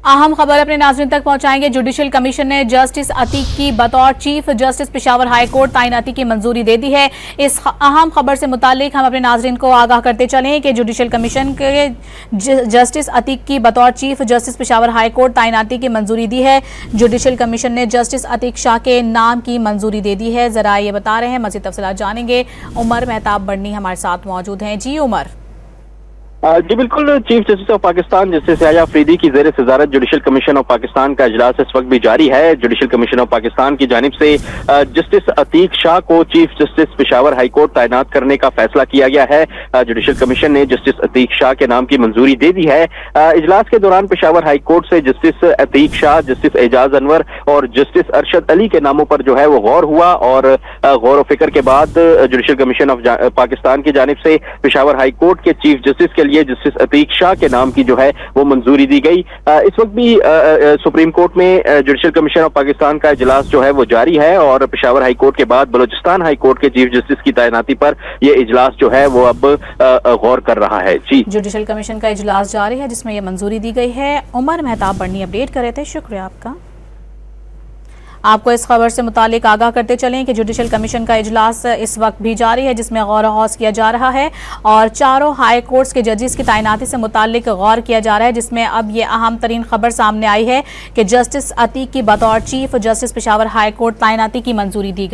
अहम खबर अपने नाज़रीन तक पहुंचाएंगे। जुडिशल कमीशन ने जस्टिस अतीक की बतौर chief justice Peshawar high court तैनाती की मंजूरी दे दी है। इस अहम खबर से मुतालिक हम अपने नाज़रीन को आगाह करते चलें कि जुडिशल कमीशन के जस्टिस अतीक की बतौर chief justice Peshawar high court तैनाती की मंजूरी दी है। जुडिशल कमीशन ने जस्टिस अतीक शाह के नाम की मंजूरी दे दी है। जरा ये बता रहे हैं, मज़ीद तफसीलात जानेंगे। उमर मेहताब बड़नी हमारे साथ मौजूद हैं। जी उमर। जी बिल्कुल, chief justice of Pakistan justice Yahya Afridi की ज़ेर सदारत जुडिशल कमीशन ऑफ पाकिस्तान का इजलास इस वक्त भी जारी है। जुडिशल कमीशन ऑफ पाकिस्तान की जानिब से जस्टिस अतीक शाह को chief justice Peshawar high court तैनात करने का फैसला किया गया है। जुडिशल कमीशन ने जस्टिस अतीक शाह के नाम की मंजूरी दे दी है। इजलास के दौरान पेशावर हाई कोर्ट से जस्टिस अतीक शाह, जस्टिस एजाज अनवर और जस्टिस अरशद अली के नामों पर जो है वो गौर हुआ और गौर व फिक्र के बाद जुडिशल कमीशन ऑफ पाकिस्तान की जानिब से पेशावर हाई कोर्ट के चीफ जस्टिस के लिए जस्टिस अतीक शाह के नाम की जो है वो मंजूरी दी गई। इस वक्त भी सुप्रीम कोर्ट में जुडिशल कमीशन ऑफ पाकिस्तान का इजलास जो है वो जारी है और पेशावर हाई कोर्ट के बाद बलूचिस्तान हाई कोर्ट के चीफ जस्टिस की तैनाती पर यह इजलास जो है वो अब गौर कर रहा है। जी, जुडिशल कमीशन का इजलास जारी है जिसमें यह मंजूरी दी गई है। उमर मेहताब बड़नी अपडेट कर रहे थे, शुक्रिया आपका। आपको इस खबर से मुतालिक आगाह करते चलें कि जुडिशल कमीशन का इजलास इस वक्त भी जारी है जिसमें गौर हौस किया जा रहा है और चारों हाई कोर्ट्स के जजेस की तैनाती से मुतालिक गौर किया जा रहा है, जिसमें अब ये अहम तरीन खबर सामने आई है कि जस्टिस अतीक की बतौर chief justice Peshawar high court तैनाती की मंजूरी दी गई।